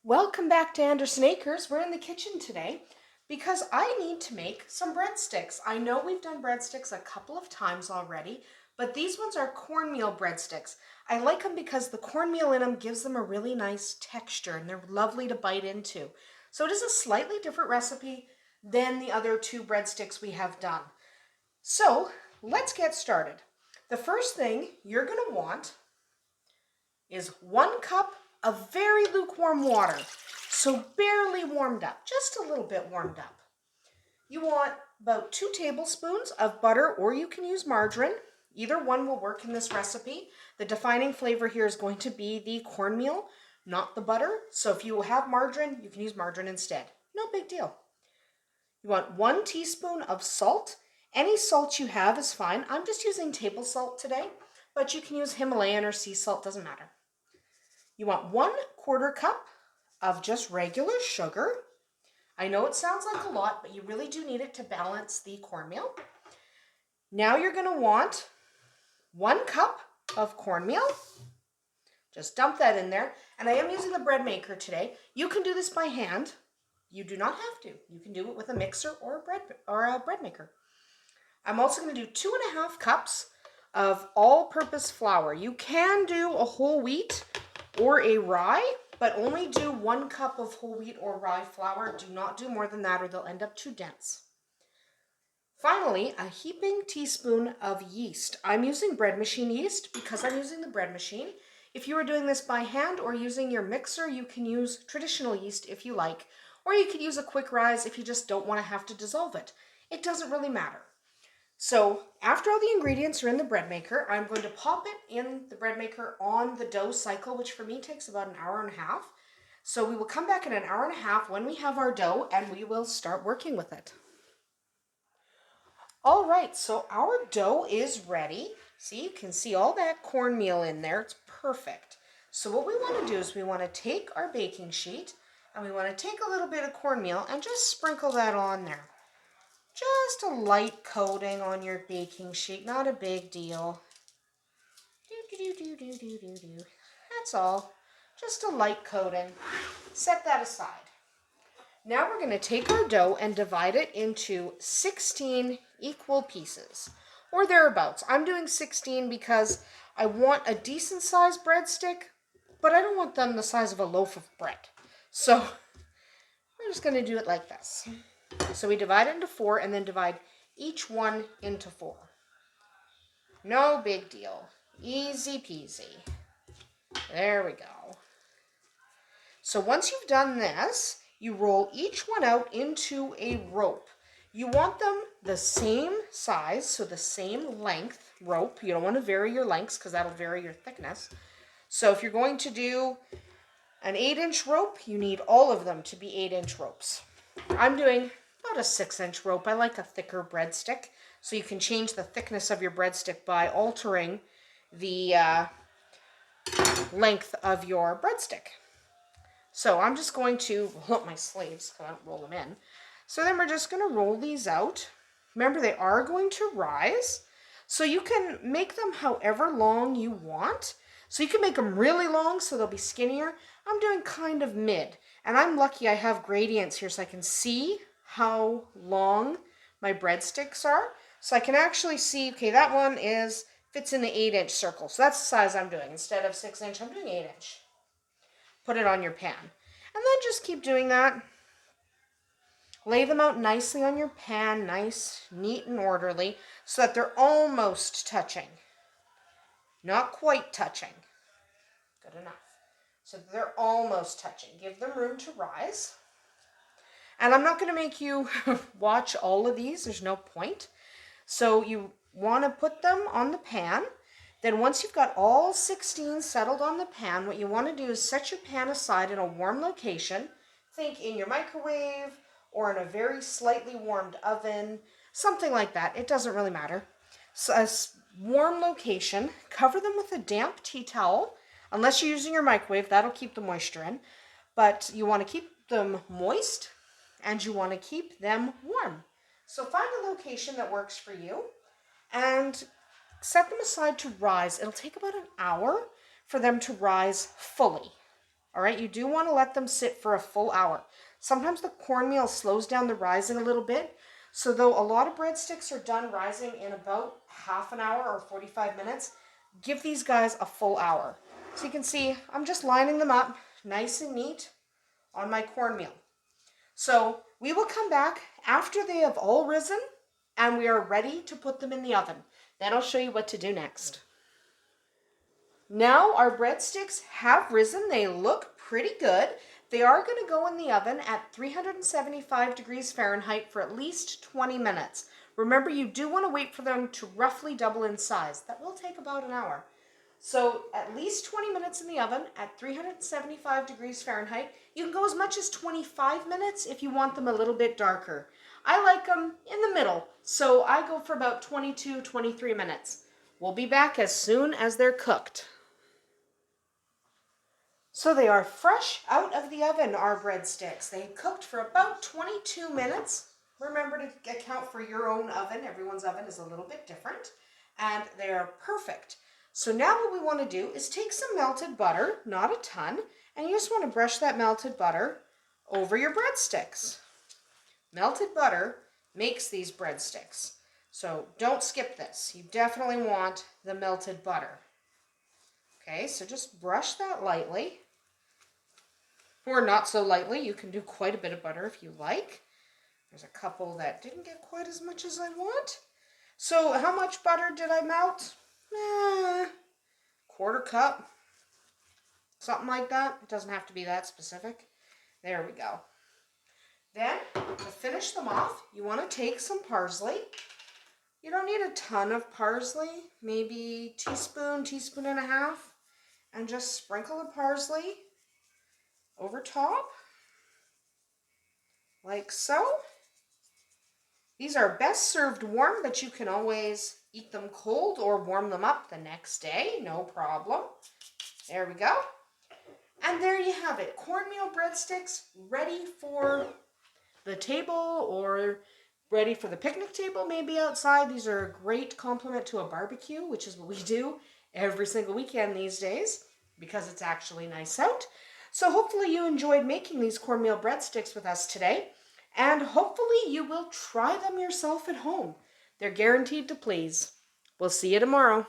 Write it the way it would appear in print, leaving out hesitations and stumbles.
Welcome back to Andersen Acres. We're in the kitchen today because I need to make some breadsticks. I know we've done breadsticks a couple of times already, but these ones are cornmeal breadsticks. I like them because the cornmeal in them gives them a really nice texture and they're lovely to bite into. So it is a slightly different recipe than the other two breadsticks we have done. So let's get started. The first thing you're going to want is 1 cup of very lukewarm water. So barely warmed up, just a little bit warmed up. You want about 2 tablespoons of butter, or you can use margarine. Either one will work in this recipe. The defining flavor here is going to be the cornmeal, not the butter. So if you have margarine, you can use margarine instead. No big deal. You want 1 teaspoon of salt. Any salt you have is fine. I'm just using table salt today, but you can use Himalayan or sea salt, doesn't matter. You want 1/4 cup of just regular sugar. I know it sounds like a lot, but you really do need it to balance the cornmeal. Now you're going to want 1 cup of cornmeal. Just dump that in there. And I am using the bread maker today. You can do this by hand. You do not have to. You can do it with a mixer or a bread maker. I'm also going to do 2.5 cups of all-purpose flour. You can do a whole wheat or a rye, but only do 1 cup of whole wheat or rye flour. Do not do more than that or they'll end up too dense. Finally, a heaping teaspoon of yeast. I'm using bread machine yeast because I'm using the bread machine. If you are doing this by hand or using your mixer, you can use traditional yeast if you like, or you could use a quick rise if you just don't want to have to dissolve it. It doesn't really matter. So after all the ingredients are in the bread maker, I'm going to pop it in the bread maker on the dough cycle, which for me takes about 1.5 hours. So we will come back in 1.5 hours when we have our dough and we will start working with it. All right, so our dough is ready. See, you can see all that cornmeal in there. It's perfect. So what we want to do is we want to take our baking sheet and we want to take a little bit of cornmeal and just sprinkle that on there. Just a light coating on your baking sheet, not a big deal. That's all. Just a light coating. Set that aside. Now we're going to take our dough and divide it into 16 equal pieces, or thereabouts. I'm doing 16 because I want a decent sized breadstick, but I don't want them the size of a loaf of bread. So we're just going to do it like this. So we divide it into 4 and then divide each one into 4. No big deal. Easy peasy. There we go. So once you've done this, you roll each one out into a rope. You want them the same size, so the same length rope. You don't want to vary your lengths because that'll vary your thickness. So if you're going to do an 8-inch rope, you need all of them to be 8-inch ropes. I'm doing about a 6-inch rope. I like a thicker breadstick, so you can change the thickness of your breadstick by altering the length of your breadstick. So I'm just going to roll up my sleeves because I don't roll them in. So then we're just going to roll these out. Remember, they are going to rise, so you can make them however long you want. So you can make them really long so they'll be skinnier. I'm doing kind of mid, and I'm lucky I have gradients here so I can see how long my breadsticks are. So I can actually see, okay, that one fits in the 8-inch circle. So that's the size I'm doing. Instead of 6-inch, I'm doing 8-inch. Put it on your pan. And then just keep doing that. Lay them out nicely on your pan, nice, neat, and orderly, so that they're almost touching. Not quite touching. Good enough. So they're almost touching. Give them room to rise. And I'm not going to make you watch all of these. There's no point. So you want to put them on the pan. Then once you've got all 16 settled on the pan, what you want to do is set your pan aside in a warm location. Think in your microwave or in a very slightly warmed oven, something like that. It doesn't really matter. So a warm location. Cover them with a damp tea towel. Unless you're using your microwave, that'll keep the moisture in. But you want to keep them moist and you want to keep them warm. So find a location that works for you and set them aside to rise. It'll take about 1 hour for them to rise fully. All right, you do want to let them sit for a full hour. Sometimes the cornmeal slows down the rising a little bit. So though a lot of breadsticks are done rising in about half an hour or 45 minutes, give these guys a full hour. So you can see I'm just lining them up nice and neat on my cornmeal. So we will come back after they have all risen and we are ready to put them in the oven. Then I'll show you what to do next. Now our breadsticks have risen. They look pretty good. They are going to go in the oven at 375 degrees Fahrenheit for at least 20 minutes. Remember, you do want to wait for them to roughly double in size. That will take about an hour. So at least 20 minutes in the oven at 375 degrees Fahrenheit. You can go as much as 25 minutes if you want them a little bit darker. I like them in the middle, so I go for about 22, 23 minutes. We'll be back as soon as they're cooked. So they are fresh out of the oven, our breadsticks. They cooked for about 22 minutes. Remember to account for your own oven. Everyone's oven is a little bit different. And they are perfect. So now what we want to do is take some melted butter, not a ton, and you just want to brush that melted butter over your breadsticks. Melted butter makes these breadsticks. So don't skip this. You definitely want the melted butter. Okay, so just brush that lightly. Or not so lightly. You can do quite a bit of butter if you like. There's a couple that didn't get quite as much as I want. So how much butter did I melt? Quarter cup. Something like that. It doesn't have to be that specific. There we go. Then, to finish them off, you want to take some parsley. You don't need a ton of parsley. Maybe teaspoon and a half. And just sprinkle the parsley over top, like so. These are best served warm, but you can always eat them cold or warm them up the next day, no problem. There we go. And there you have it, cornmeal breadsticks ready for the table or ready for the picnic table, maybe outside. These are a great complement to a barbecue, which is what we do every single weekend these days because it's actually nice out. So hopefully you enjoyed making these cornmeal breadsticks with us today, and hopefully you will try them yourself at home. They're guaranteed to please. We'll see you tomorrow.